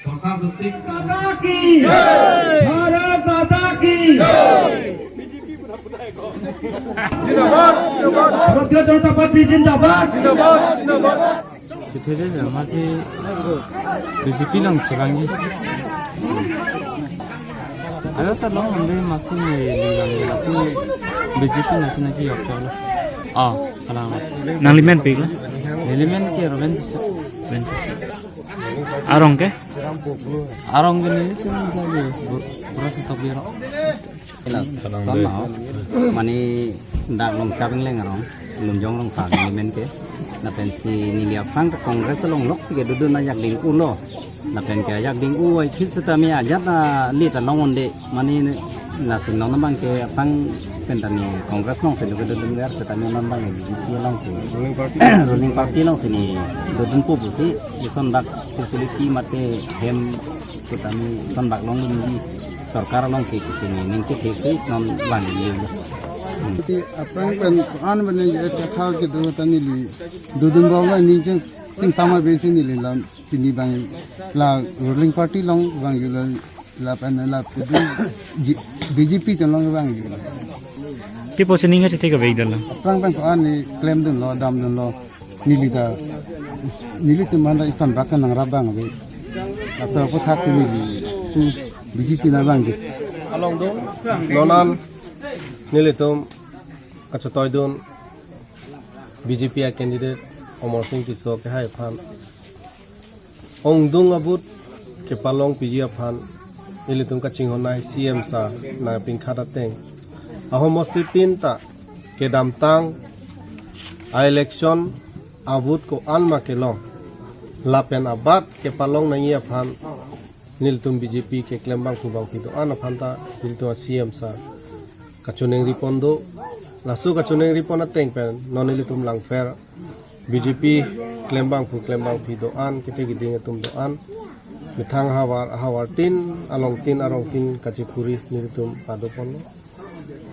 सरकार दुतिक माता की भारत माता की भारतीय जनता पार्टी जिंदाबाद Kita je masih BJP lang sekarang ni. Ada tak long ande masih ni legang BJP nasi nasi yak cakap. Alamat. Nang limen pig lah. Elemen ke Raven. Arong ke? Arong ni tu jadi berasa tak biar. Mani ndak long cabang leng arong lunjong long phang elemen ke na pensi nilia phang ka kongres long lok ke dudu na yak ding ulo na pen ke yak ding u ai khit ta mi ajat na li ta long onde mani na sin long bang ke phang pen ta ni kongres long se dudu ngar ta mi long bang ni long se ruling party long se ni dudu pu bu si ison dak facility mate hem ta mi son dak long ni सरकार लोग के किसी ने निंके ठीक से नॉन वाली ये कि अपन पन आन बने ये था कि दो तनी ली दो दिन बाद नीचे सिंह सामा बेसी नी ला सिनी बांग ला रूलिंग पार्टी लोग बांग ला पन ला बीजेपी चल लोग बांग Ki positioning aja tiga baik dalam. अपन पन आन ने क्लेम दन लो दाम दन लो नीली तो माना इसान बाकन नंग राबांग बे असर को था कि नीली तू BJP na bang gitu. along dong lonan nilitum kachotoy dun BJP a candidate Omar Singh Tiso ke hai phan ong dung abut ke palong PG phan nilitum ka ching honai CM sa na pingkha da teng ahomosti tinta ke damtang a election abut ko alma ke long lapen abat ke palong na ngia phan niltum BJP ke klembang subang pito ana phanta niltum CM sa kachuneng ripondo lasu kachuneng ripon ateng pen non niltum langfer BJP klembang pito an kete giding tum do an mithang hawar tin arong tin kachipuri niltum padopon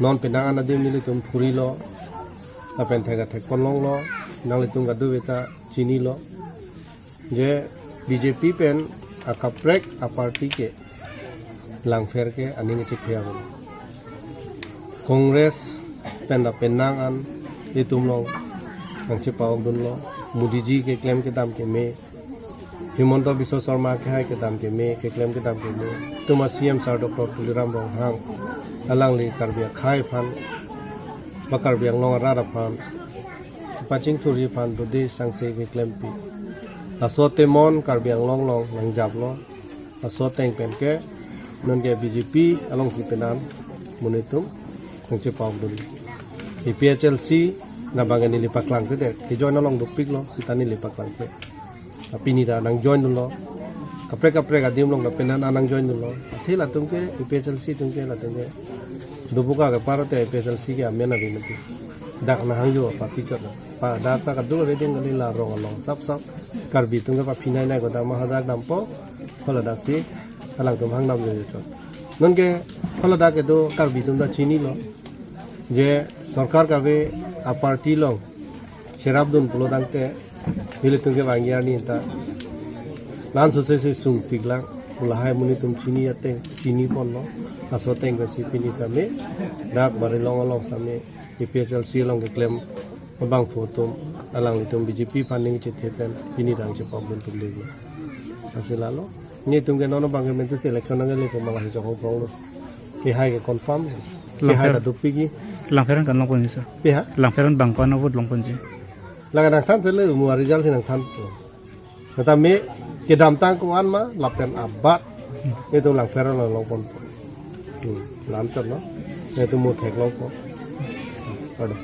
non penang anadim niltum puri lo apen thega thekon long lo nalitum gadu beta chini lo je BJP pen akaprek aparti ke langfer ke ani ngecek ya kongres penda penangan itum long ang cipau dun lo mudiji ke klaim ke dam ke me Himonto Biswa Sarma ke hai ke dam ke me ke klaim ke dam ke me tuma CM Sir Dr. Tuliram Bong hang alang li karbia khai phan bakar biang long rara phan paching thuri phan dode sangse ke klaim pi asote mon karbiang long lang jab lo asote pen ke non ke BJP along si penan munitum ngche pau dun PHLC na bangani lipak lang ke ke join along dupik lo sitani lipak lang ke tapi ni da nang join lo kapre adim long na penan anang join lo thila tum ke PHLC tum ke la tum ke dubuka ke parate PHLC ke amena bi mati dak na hangyo pa picture pa data ka du reding ngali la rong long sap karbi tunga pa pinai na ko da mahadak nampo hola da si alang tum hang nam je to non ke hola da ke do karbi tum da chini lo je sarkar ka be a party long sherab dun pulo dang te hile tum ke bangyar ni ta lan so se sung piglang pula hai muni tum chini ate chini pon lo aso teng ko si pini ta me dak bari long sa me PHLC long ke claim bang photo alang litum BJP funding chethen ini rang che pabun tum le asilalo ni tum ke nono bang men se election ngal le ko mala jo ko lo ke hai ke confirm ke hai da dupi ki Langferan kan long pun sih. pe ha Langferan bangkuan avut long pun sih. laga nang than le mu result nang than kata me ke dam tang ko an ma lapen abat itu langferan long pon lam chot no itu mu thek long ko ada